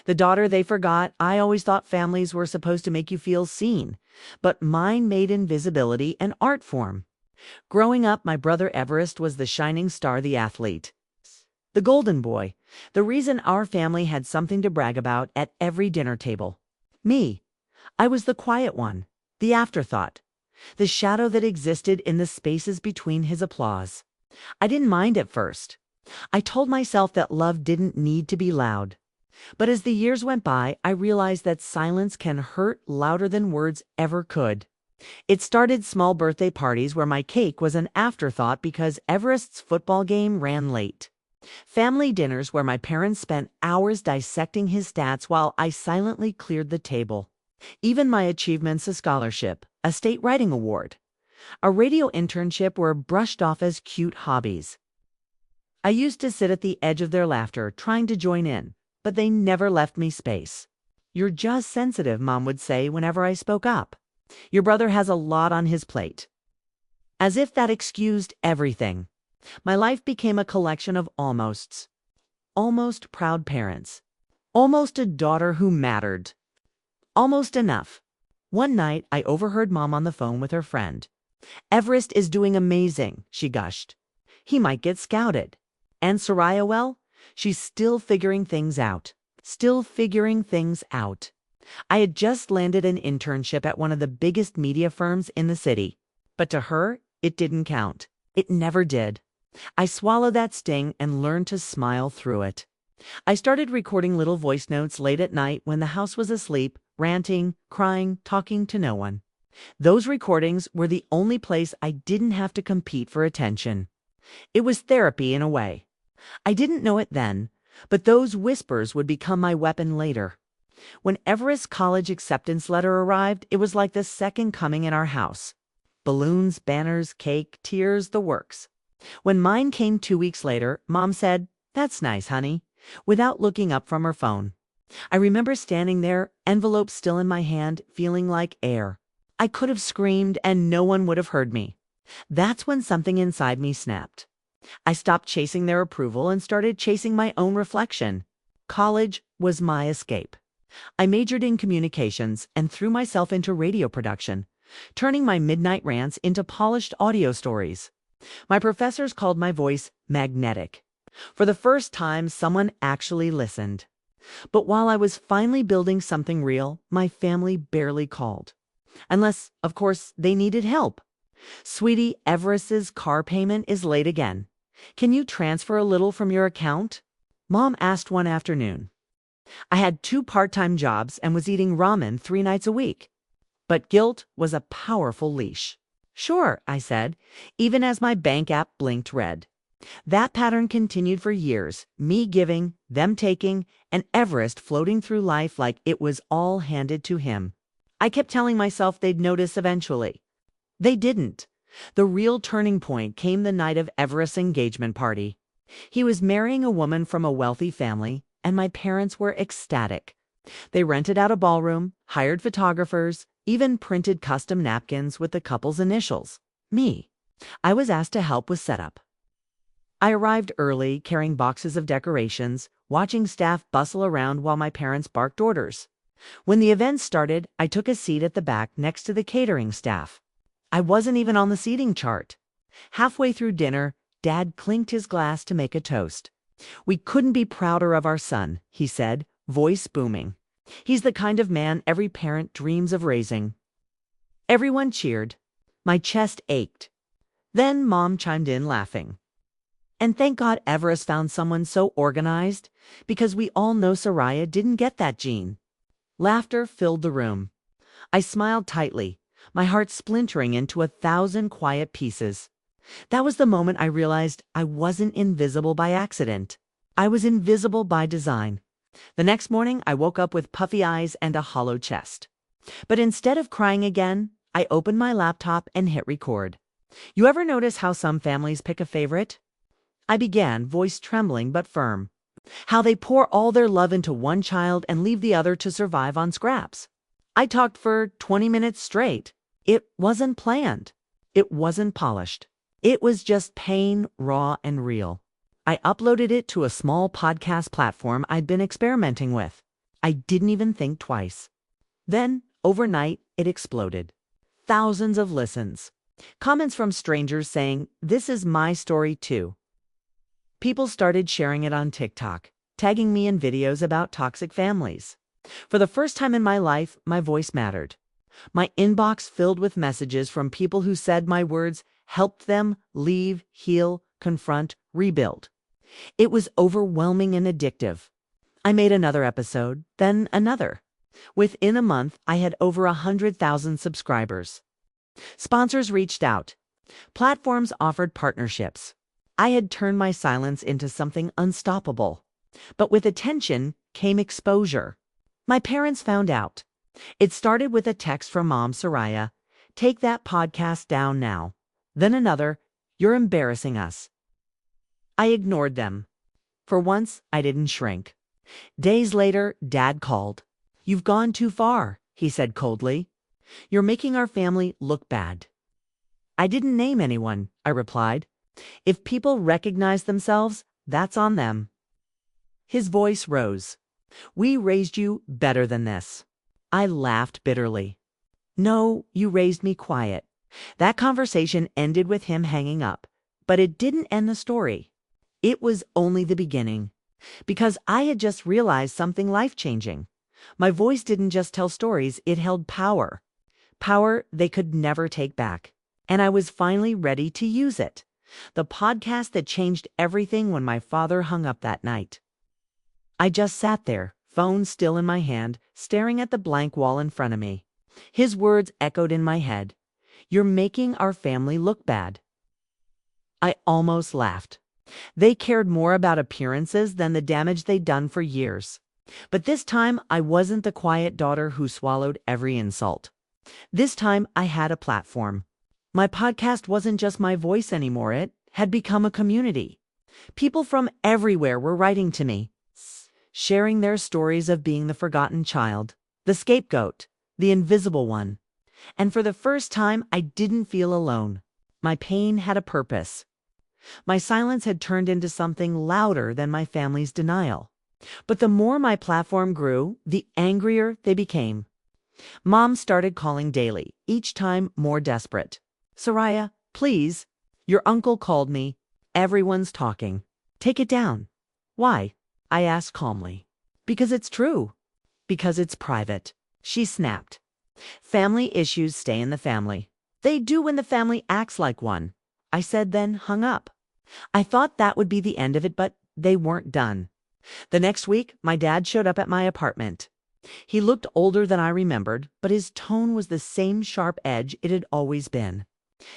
The daughter they forgot. I always thought families were supposed to make you feel seen, but mine made invisibility an art form. Growing up, my brother Everest was the shining star, the athlete. The golden boy, the reason our family had something to brag about at every dinner table. Me, I was the quiet one, the afterthought, the shadow that existed in the spaces between his applause. I didn't mind at first. I told myself that love didn't need to be loud. But as the years went by, I realized that silence can hurt louder than words ever could. It started small birthday parties where my cake was an afterthought because Everest's football game ran late. Family dinners where my parents spent hours dissecting his stats while I silently cleared the table. Even my achievements, a scholarship, a state writing award, a radio internship, were brushed off as cute hobbies. I used to sit at the edge of their laughter, trying to join in, but they never left me space. "You're just sensitive," Mom would say whenever I spoke up. "Your brother has a lot on his plate." As if that excused everything. My life became a collection of almosts. Almost proud parents. Almost a daughter who mattered. Almost enough. One night, I overheard Mom on the phone with her friend. "Everest is doing amazing," she gushed. "He might get scouted. And Soraya, well, she's still figuring things out. Still figuring things out." I had just landed an internship at one of the biggest media firms in the city. But to her, it didn't count. It never did. I swallowed that sting and learned to smile through it. I started recording little voice notes late at night when the house was asleep, ranting, crying, talking to no one. Those recordings were the only place I didn't have to compete for attention. It was therapy in a way. I didn't know it then, but those whispers would become my weapon later. When Everest's college acceptance letter arrived, it was like the second coming in our house. Balloons, banners, cake, tears, the works. When mine came 2 weeks later, Mom said, "That's nice, honey," without looking up from her phone. I remember standing there, envelope still in my hand, feeling like air. I could have screamed and no one would have heard me. That's when something inside me snapped. I stopped chasing their approval and started chasing my own reflection. College was my escape. I majored in communications and threw myself into radio production, turning my midnight rants into polished audio stories. My professors called my voice magnetic. For the first time, someone actually listened. But while I was finally building something real, my family barely called. Unless, of course, they needed help. "Sweetie, Everest's car payment is late again. Can you transfer a little from your account?" Mom asked one afternoon. I had 2 part-time jobs and was eating ramen 3 nights a week. But guilt was a powerful leash. "Sure," I said, even as my bank app blinked red. That pattern continued for years, me giving, them taking, and Everest floating through life like it was all handed to him. I kept telling myself they'd notice eventually. They didn't. The real turning point came the night of Everest's engagement party. He was marrying a woman from a wealthy family, and my parents were ecstatic. They rented out a ballroom, hired photographers, even printed custom napkins with the couple's initials. Me. I was asked to help with setup. I arrived early, carrying boxes of decorations, watching staff bustle around while my parents barked orders. When the event started, I took a seat at the back next to the catering staff. I wasn't even on the seating chart. Halfway through dinner, Dad clinked his glass to make a toast. "We couldn't be prouder of our son," he said, voice booming. "He's the kind of man every parent dreams of raising." Everyone cheered. My chest ached. Then Mom chimed in, laughing. "And thank God Everest found someone so organized, because we all know Soraya didn't get that gene." Laughter filled the room. I smiled tightly, my heart splintering into 1,000 quiet pieces. That was the moment I realized I wasn't invisible by accident. I was invisible by design. The next morning, I woke up with puffy eyes and a hollow chest. But instead of crying again, I opened my laptop and hit record. You ever notice how some families pick a favorite? I began, voice trembling but firm. How they pour all their love into one child and leave the other to survive on scraps. I talked for 20 minutes straight. It wasn't planned. It wasn't polished. It was just pain, raw and real. I uploaded it to a small podcast platform I'd been experimenting with. I didn't even think twice. Then, overnight, it exploded. Thousands of listens. Comments from strangers saying, "This is my story too." People started sharing it on TikTok, tagging me in videos about toxic families. For the first time in my life, my voice mattered. My inbox filled with messages from people who said my words helped them leave, heal, confront, rebuild. It was overwhelming and addictive. I made another episode, then another. Within a month, I had over 100,000 subscribers. Sponsors reached out. Platforms offered partnerships. I had turned my silence into something unstoppable. But with attention came exposure. My parents found out. It started with a text from Mom Soraya, "Take that podcast down now." Then another, "You're embarrassing us." I ignored them. For once, I didn't shrink. Days later, Dad called. "You've gone too far," he said coldly. "You're making our family look bad." "I didn't name anyone," I replied. "If people recognize themselves, that's on them." His voice rose. "We raised you better than this." I laughed bitterly. "No, you raised me quiet." That conversation ended with him hanging up, but it didn't end the story. It was only the beginning, because I had just realized something life-changing. My voice didn't just tell stories, it held power. Power they could never take back. And I was finally ready to use it. The podcast that changed everything when my father hung up that night. I just sat there, phone still in my hand, staring at the blank wall in front of me. His words echoed in my head. "You're making our family look bad." I almost laughed. They cared more about appearances than the damage they'd done for years. But this time, I wasn't the quiet daughter who swallowed every insult. This time, I had a platform. My podcast wasn't just my voice anymore, it had become a community. People from everywhere were writing to me, sharing their stories of being the forgotten child, the scapegoat, the invisible one. And for the first time, I didn't feel alone. My pain had a purpose. My silence had turned into something louder than my family's denial. But the more my platform grew, the angrier they became. Mom started calling daily, each time more desperate. "Soraya, please. Your uncle called me. Everyone's talking. Take it down." "Why?" I asked calmly. "Because it's true." "Because it's private," she snapped. "Family issues stay in the family. They do when the family acts like one," I said, then hung up. I thought that would be the end of it, but they weren't done. The next week, my dad showed up at my apartment. He looked older than I remembered, but his tone was the same sharp edge it had always been.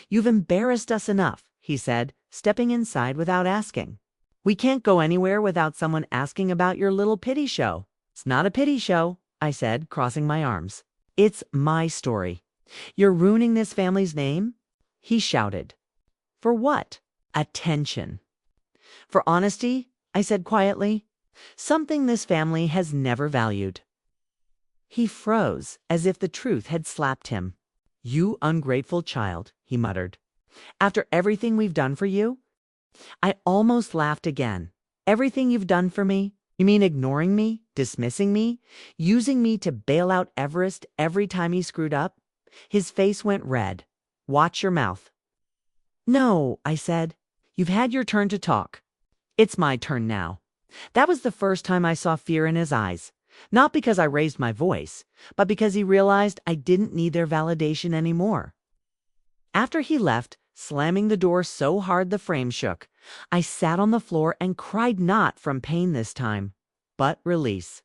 "You've embarrassed us enough," he said, stepping inside without asking. "We can't go anywhere without someone asking about your little pity show." "It's not a pity show," I said, crossing my arms. "It's my story." "You're ruining this family's name?" He shouted. "For what?" "Attention." "For honesty," I said quietly. "Something this family has never valued." He froze, as if the truth had slapped him. "You ungrateful child," he muttered. "After everything we've done for you?" I almost laughed again. "Everything you've done for me? You mean ignoring me, dismissing me, using me to bail out Everest every time he screwed up?" His face went red. "Watch your mouth." "No," I said. "You've had your turn to talk. It's my turn now." That was the first time I saw fear in his eyes. Not because I raised my voice, but because he realized I didn't need their validation anymore. After he left, slamming the door so hard the frame shook, I sat on the floor and cried, not from pain this time, but release.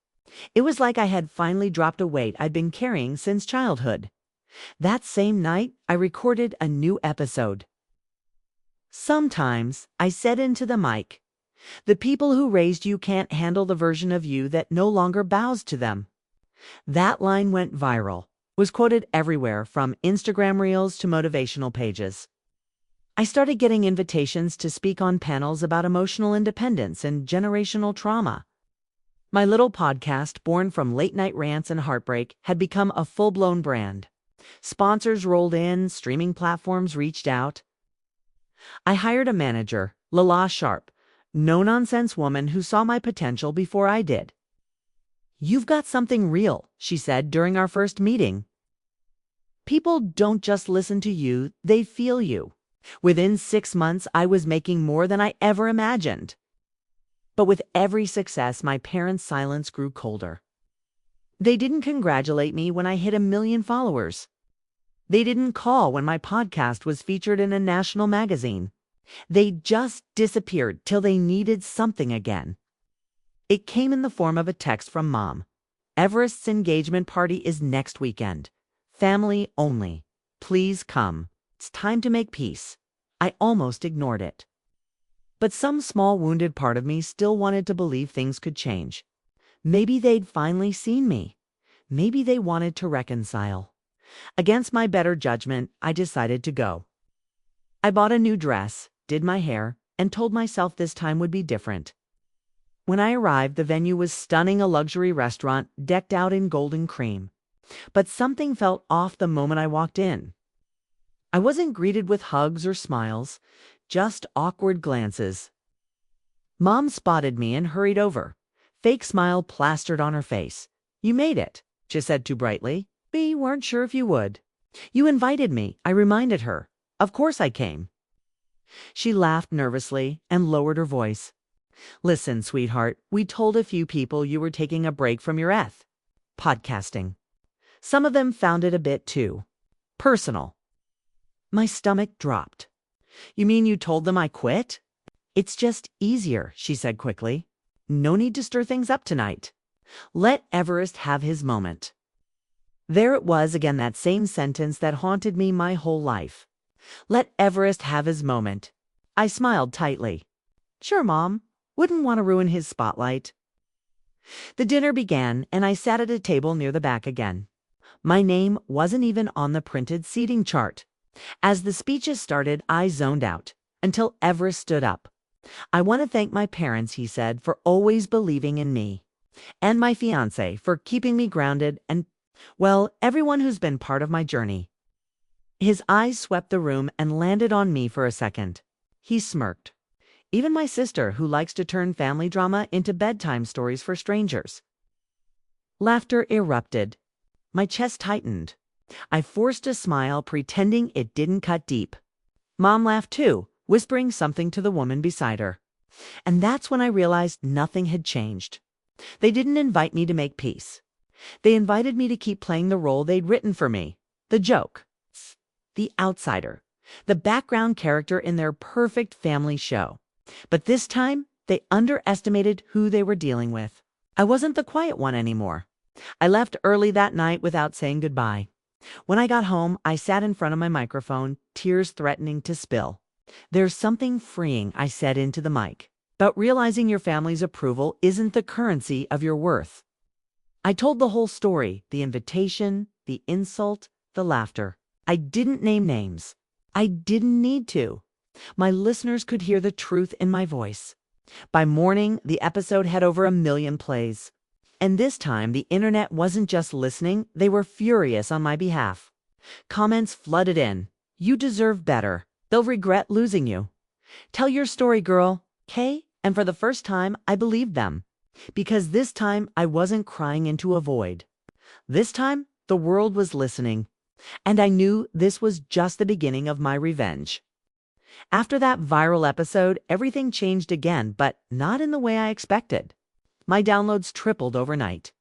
It was like I had finally dropped a weight I'd been carrying since childhood. That same night, I recorded a new episode. "Sometimes," I said into the mic, "the people who raised you can't handle the version of you that no longer bows to them." That line went viral, was quoted everywhere from Instagram reels to motivational pages. I started getting invitations to speak on panels about emotional independence and generational trauma. My little podcast, born from late-night rants and heartbreak, had become a full-blown brand. Sponsors rolled in, streaming platforms reached out. I hired a manager, Lala Sharp, no-nonsense woman who saw my potential before I did. "You've got something real," she said during our first meeting. "People don't just listen to you, they feel you." Within 6 months, I was making more than I ever imagined. But with every success, my parents' silence grew colder. They didn't congratulate me when I hit 1 million followers. They didn't call when my podcast was featured in a national magazine. They just disappeared till they needed something again. It came in the form of a text from Mom. "Everest's engagement party is next weekend. Family only. Please come. It's time to make peace." I almost ignored it. But some small wounded part of me still wanted to believe things could change. Maybe they'd finally seen me. Maybe they wanted to reconcile. Against my better judgment, I decided to go. I bought a new dress, did my hair, and told myself this time would be different. When I arrived, the venue was stunning, a luxury restaurant decked out in golden cream. But something felt off the moment I walked in. I wasn't greeted with hugs or smiles, just awkward glances. Mom spotted me and hurried over. Fake smile plastered on her face. "You made it," she said too brightly. "We weren't sure if you would." "You invited me," I reminded her. "Of course I came." She laughed nervously and lowered her voice. "Listen, sweetheart, we told a few people you were taking a break from your podcasting. Some of them found it a bit too personal." My stomach dropped. "You mean you told them I quit?" "It's just easier," she said quickly. "No need to stir things up tonight. Let Everest have his moment." There it was again, that same sentence that haunted me my whole life. Let Everest have his moment. I smiled tightly. "Sure, Mom. Wouldn't want to ruin his spotlight." The dinner began, and I sat at a table near the back again. My name wasn't even on the printed seating chart. As the speeches started, I zoned out, until Everest stood up. "I want to thank my parents," he said, "for always believing in me. And my fiancé for keeping me grounded, and, well, everyone who's been part of my journey." His eyes swept the room and landed on me for a second. He smirked. "Even my sister, who likes to turn family drama into bedtime stories for strangers." Laughter erupted. My chest tightened. I forced a smile, pretending it didn't cut deep. Mom laughed too, whispering something to the woman beside her. And that's when I realized nothing had changed. They didn't invite me to make peace. They invited me to keep playing the role they'd written for me. The joke. The outsider. The background character in their perfect family show. But this time, they underestimated who they were dealing with. I wasn't the quiet one anymore. I left early that night without saying goodbye. When I got home, I sat in front of my microphone, tears threatening to spill. "There's something freeing," I said into the mic. "But realizing your family's approval isn't the currency of your worth." I told the whole story, the invitation, the insult, the laughter. I didn't name names. I didn't need to. My listeners could hear the truth in my voice. By morning, the episode had over 1 million plays. And this time, the internet wasn't just listening, they were furious on my behalf. Comments flooded in. "You deserve better. They'll regret losing you. Tell your story, girl." Okay? And for the first time, I believed them. Because this time, I wasn't crying into a void. This time, the world was listening. And I knew this was just the beginning of my revenge. After that viral episode, everything changed again, but not in the way I expected. My downloads tripled overnight.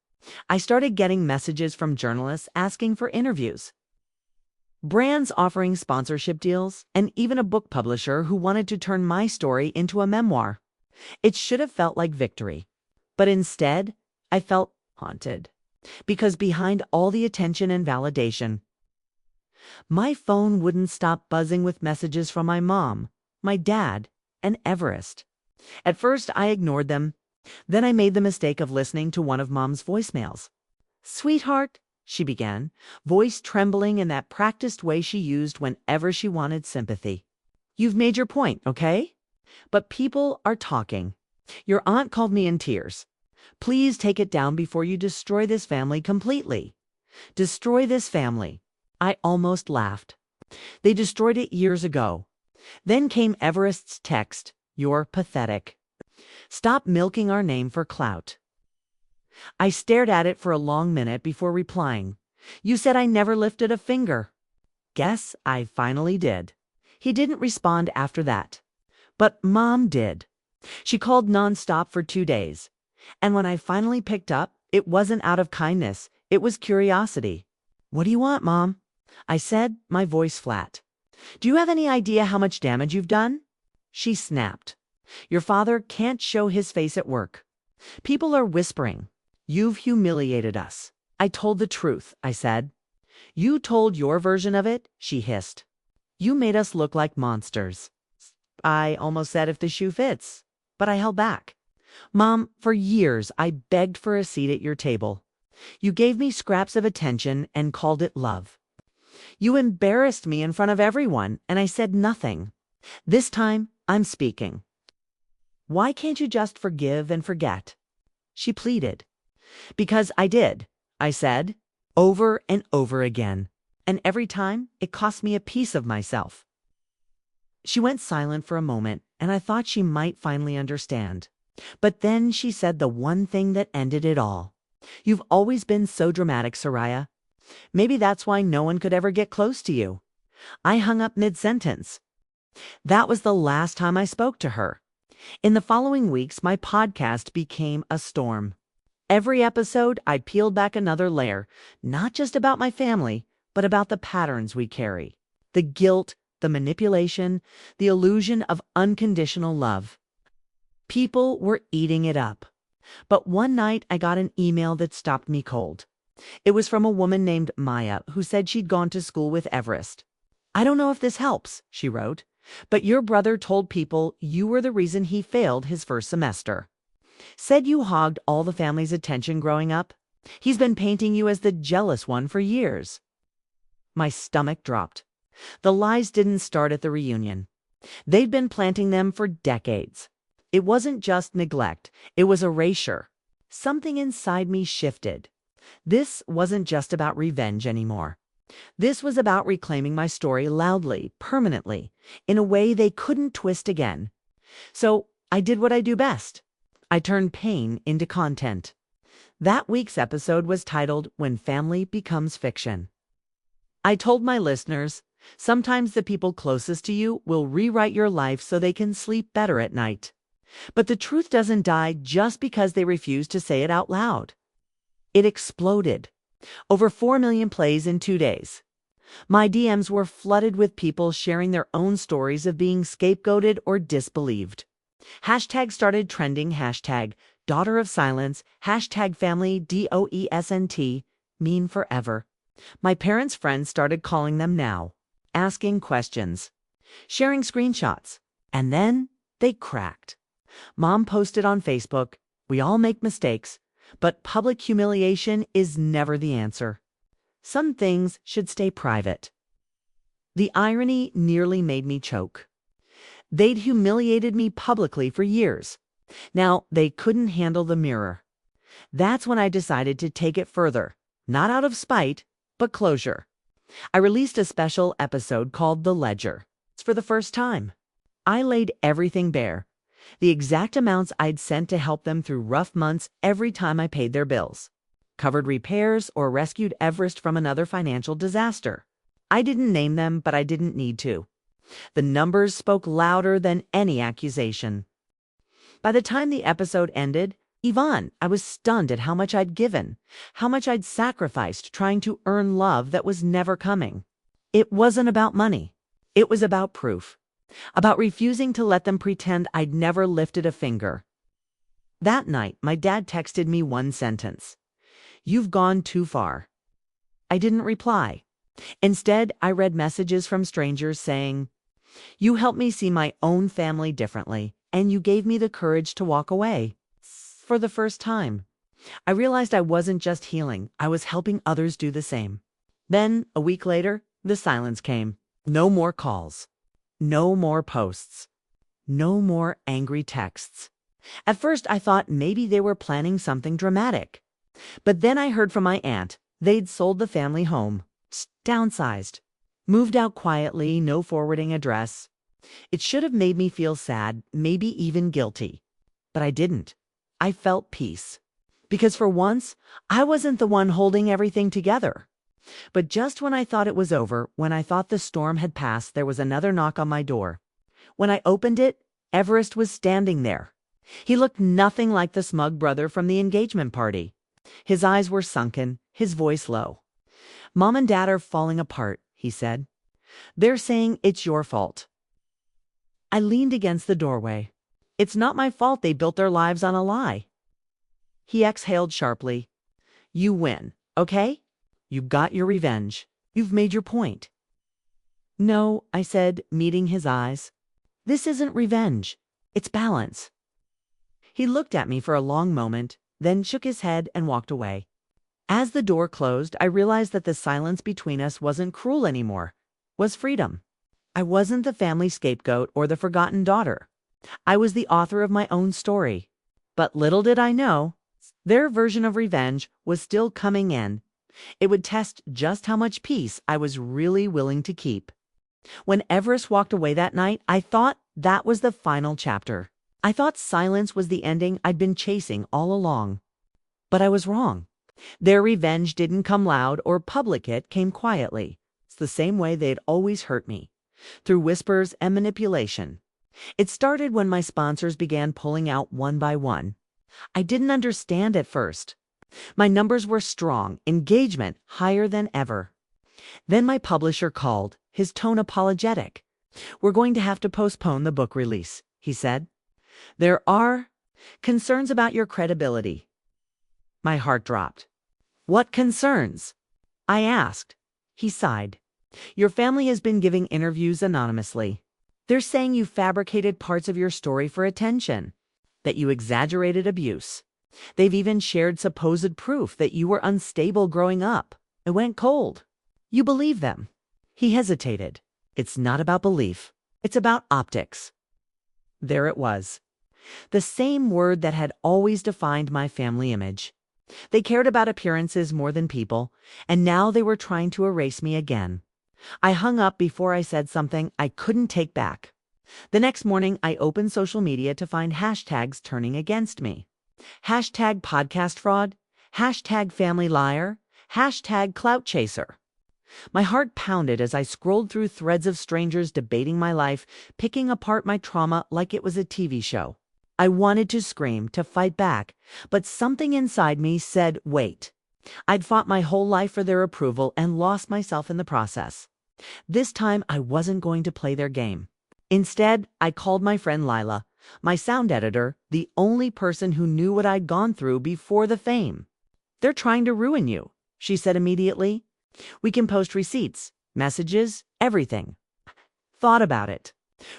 I started getting messages from journalists asking for interviews, brands offering sponsorship deals, and even a book publisher who wanted to turn my story into a memoir. It should have felt like victory. But instead, I felt haunted. Because behind all the attention and validation, my phone wouldn't stop buzzing with messages from my mom, my dad, and Everest. At first, I ignored them. Then I made the mistake of listening to one of Mom's voicemails. "Sweetheart," she began, voice trembling in that practiced way she used whenever she wanted sympathy. "You've made your point, okay? But people are talking. Your aunt called me in tears. Please take it down before you destroy this family completely." Destroy this family. I almost laughed. They destroyed it years ago. Then came Everest's text, "You're pathetic. Stop milking our name for clout." I stared at it for a long minute before replying. You said I never lifted a finger. Guess I finally did. He didn't respond after that. But Mom did. She called nonstop for 2 days. And when I finally picked up, it wasn't out of kindness. It was curiosity. What do you want, Mom? I said, my voice flat. Do you have any idea how much damage you've done? She snapped. Your father can't show his face at work. People are whispering. You've humiliated us. I told the truth, I said. You told your version of it, she hissed. You made us look like monsters. I almost said if the shoe fits, but I held back. Mom, for years I begged for a seat at your table. You gave me scraps of attention and called it love. You embarrassed me in front of everyone, and I said nothing. This time, I'm speaking. Why can't you just forgive and forget? She pleaded. Because I did, I said, over and over again, and every time it cost me a piece of myself. She went silent for a moment, and I thought she might finally understand. But then she said the one thing that ended it all. You've always been so dramatic, Soraya. Maybe that's why no one could ever get close to you. I hung up mid-sentence. That was the last time I spoke to her. In the following weeks, my podcast became a storm. Every episode, I peeled back another layer, not just about my family, but about the patterns we carry. The guilt, the manipulation, the illusion of unconditional love. People were eating it up. But one night I got an email that stopped me cold. It was from a woman named Maya who said she'd gone to school with Everest. I don't know if this helps, she wrote, but your brother told people you were the reason he failed his first semester. Said you hogged all the family's attention growing up. He's been painting you as the jealous one for years. My stomach dropped. The lies didn't start at the reunion. They'd been planting them for decades. It wasn't just neglect, it was erasure. Something inside me shifted. This wasn't just about revenge anymore. This was about reclaiming my story loudly, permanently, in a way they couldn't twist again. So I did what I do best. I turned pain into content. That week's episode was titled When Family Becomes Fiction. I told my listeners, sometimes the people closest to you will rewrite your life so they can sleep better at night. But the truth doesn't die just because they refuse to say it out loud. It exploded. Over 4 million plays in 2 days. My DMs were flooded with people sharing their own stories of being scapegoated or disbelieved. Hashtag started trending, hashtag daughter of silence, hashtag family DOESNT, mean forever. My parents' friends started calling them now, asking questions, sharing screenshots, and then they cracked. Mom posted on Facebook, we all make mistakes, but public humiliation is never the answer. Some things should stay private. The irony nearly made me choke. They'd humiliated me publicly for years. Now they couldn't handle the mirror. That's when I decided to take it further, not out of spite, but closure. I released a special episode called The Ledger. For the first time, I laid everything bare. The exact amounts I'd sent to help them through rough months every time I paid their bills, covered repairs, or rescued Everest from another financial disaster. I didn't name them, but I didn't need to. The numbers spoke louder than any accusation. By the time the episode ended, Yvonne, I was stunned at how much I'd given, how much I'd sacrificed trying to earn love that was never coming. It wasn't about money. It was about proof. About refusing to let them pretend I'd never lifted a finger. That night, my dad texted me one sentence. You've gone too far. I didn't reply. Instead, I read messages from strangers saying, you helped me see my own family differently, and you gave me the courage to walk away. For the first time, I realized I wasn't just healing, I was helping others do the same. Then, a week later, the silence came. No more calls. No more posts. No more angry texts. At first, I thought maybe they were planning something dramatic. But then I heard from my aunt. They'd sold the family home. Downsized. Moved out quietly, no forwarding address. It should have made me feel sad, maybe even guilty. But I didn't. I felt peace. Because for once, I wasn't the one holding everything together. But just when I thought it was over, when I thought the storm had passed, there was another knock on my door. When I opened it, Everest was standing there. He looked nothing like the smug brother from the engagement party. His eyes were sunken, his voice low. "Mom and Dad are falling apart," he said. "They're saying it's your fault." I leaned against the doorway. "It's not my fault they built their lives on a lie." He exhaled sharply. "You win, okay? You got your revenge. You've made your point." "No," I said, meeting his eyes. "This isn't revenge. It's balance." He looked at me for a long moment, then shook his head and walked away. As the door closed, I realized that the silence between us wasn't cruel anymore, was freedom. I wasn't the family scapegoat or the forgotten daughter. I was the author of my own story. But little did I know, their version of revenge was still coming in. It would test just how much peace I was really willing to keep. When Everest walked away that night, I thought that was the final chapter. I thought silence was the ending I'd been chasing all along. But I was wrong. Their revenge didn't come loud or public, it came quietly. It's the same way they'd always hurt me, through whispers and manipulation. It started when my sponsors began pulling out one by one. I didn't understand at first. My numbers were strong, engagement higher than ever. Then my publisher called, his tone apologetic. "We're going to have to postpone the book release," he said. "There are concerns about your credibility." My heart dropped. "What concerns?" I asked. He sighed. "Your family has been giving interviews anonymously. They're saying you fabricated parts of your story for attention, that you exaggerated abuse. They've even shared supposed proof that you were unstable growing up. I went cold. You believe them." He hesitated. "It's not about belief. It's about optics." There it was. The same word that had always defined my family image. They cared about appearances more than people, and now they were trying to erase me again. I hung up before I said something I couldn't take back. The next morning, I opened social media to find hashtags turning against me. Hashtag podcast fraud, hashtag family liar, hashtag clout chaser. My heart pounded as I scrolled through threads of strangers debating my life, picking apart my trauma like it was a TV show. I wanted to scream, to fight back, but something inside me said, wait. I'd fought my whole life for their approval and lost myself in the process. This time, I wasn't going to play their game. Instead, I called my friend Lila, my sound editor, the only person who knew what I'd gone through before the fame. "They're trying to ruin you," she said immediately. "We can post receipts, messages, everything." Thought about it.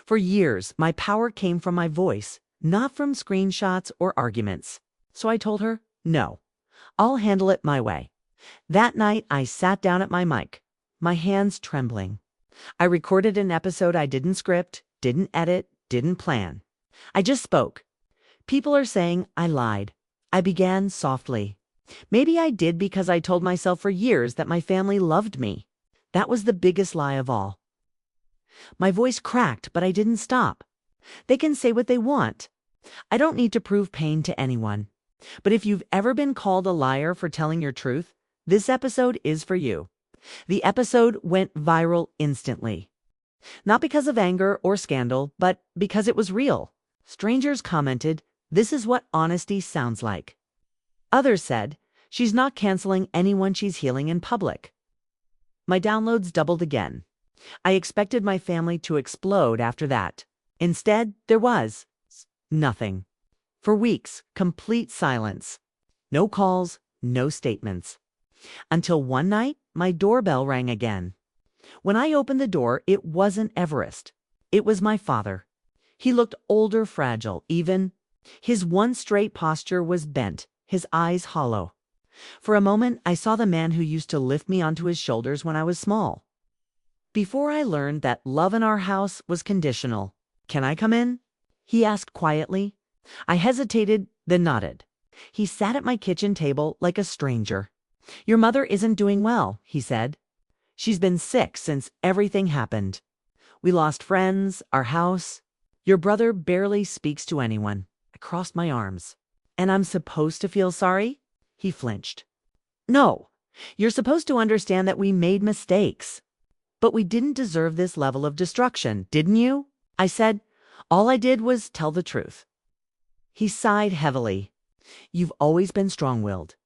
For years, my power came from my voice, not from screenshots or arguments. So I told her, no, I'll handle it my way. That night, I sat down at my mic, my hands trembling. I recorded an episode I didn't script, didn't edit, didn't plan. I just spoke. "People are saying I lied." I began softly. "Maybe I did because I told myself for years that my family loved me. That was the biggest lie of all." My voice cracked, but I didn't stop. They can say what they want. I don't need to prove pain to anyone. But if you've ever been called a liar for telling your truth, this episode is for you. The episode went viral instantly. Not because of anger or scandal, but because it was real. Strangers commented, "This is what honesty sounds like." Others said, "She's not canceling anyone she's healing in public." My downloads doubled again. I expected my family to explode after that. Instead, there was nothing. For weeks, complete silence. No calls, no statements. Until one night, my doorbell rang again. When I opened the door, it wasn't Everest. It was my father. He looked older, fragile, even. His one straight posture was bent, his eyes hollow. For a moment, I saw the man who used to lift me onto his shoulders when I was small. Before I learned that love in our house was conditional. "Can I come in?" he asked quietly. I hesitated, then nodded. He sat at my kitchen table like a stranger. "Your mother isn't doing well," he said. "She's been sick since everything happened. We lost friends, our house. Your brother barely speaks to anyone." I crossed my arms. "And I'm supposed to feel sorry?" He flinched. No, you're supposed to understand that we made mistakes. But we didn't deserve this level of destruction, didn't you? I said. All I did was tell the truth. He sighed heavily. You've always been strong-willed.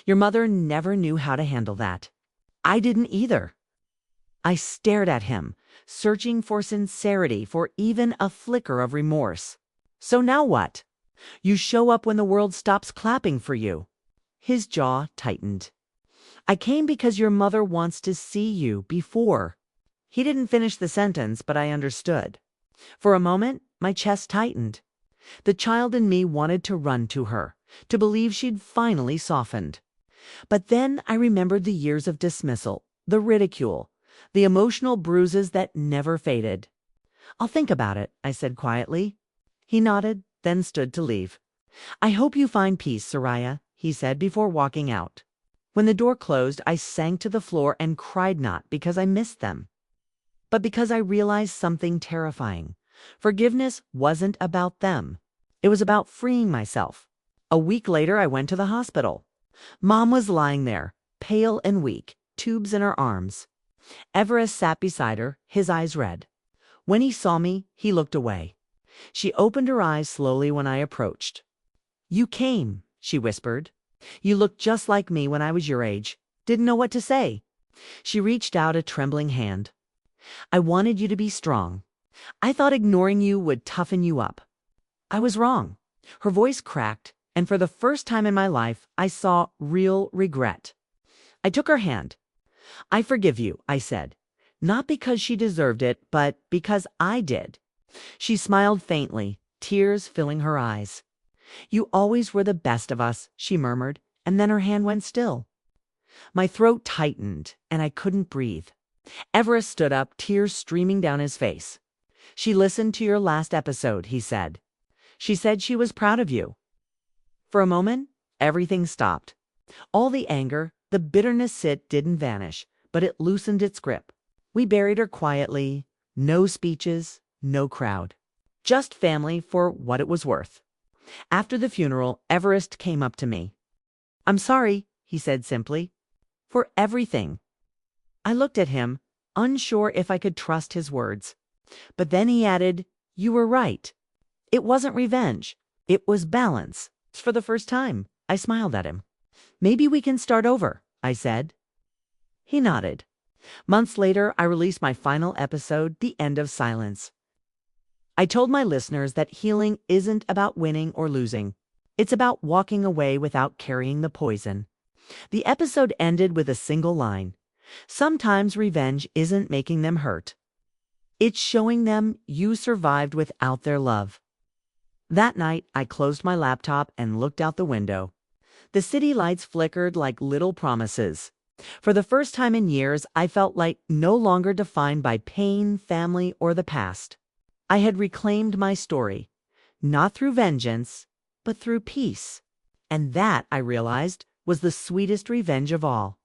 Your mother never knew how to handle that. I didn't either. I stared at him, searching for sincerity, for even a flicker of remorse. So now what? You show up when the world stops clapping for you. His jaw tightened. I came because your mother wants to see you before. He didn't finish the sentence, but I understood. For a moment, my chest tightened. The child in me wanted to run to her, to believe she'd finally softened. But then I remembered the years of dismissal, the ridicule, the emotional bruises that never faded. I'll think about it, I said quietly. He nodded, then stood to leave. I hope you find peace, Soraya, he said before walking out. When the door closed, I sank to the floor and cried, not because I missed them, but because I realized something terrifying. Forgiveness wasn't about them. It was about freeing myself. A week later, I went to the hospital. Mom was lying there, pale and weak, tubes in her arms. Everest sat beside her, his eyes red. When he saw me, he looked away. She opened her eyes slowly when I approached. You came, she whispered. You looked just like me when I was your age. Didn't know what to say. She reached out a trembling hand. I wanted you to be strong. I thought ignoring you would toughen you up. I was wrong. Her voice cracked, and for the first time in my life, I saw real regret. I took her hand. I forgive you, I said. Not because she deserved it, but because I did. She smiled faintly, tears filling her eyes. You always were the best of us, she murmured, and then her hand went still. My throat tightened, and I couldn't breathe. Everest stood up, tears streaming down his face. She listened to your last episode, he said. She said she was proud of you. For a moment, everything stopped. All the anger, the bitterness didn't vanish, but it loosened its grip. We buried her quietly, no speeches, no crowd. Just family for what it was worth. After the funeral, Everest came up to me. I'm sorry, he said simply, for everything. I looked at him, unsure if I could trust his words. But then he added, you were right. It wasn't revenge. It was balance. For the first time, I smiled at him. Maybe we can start over, I said. He nodded. Months later, I released my final episode, The End of Silence. I told my listeners that healing isn't about winning or losing. It's about walking away without carrying the poison. The episode ended with a single line. Sometimes revenge isn't making them hurt. It's showing them you survived without their love. That night, I closed my laptop and looked out the window. The city lights flickered like little promises. For the first time in years, I felt like no longer defined by pain, family, or the past. I had reclaimed my story, not through vengeance, but through peace. And that, I realized, was the sweetest revenge of all.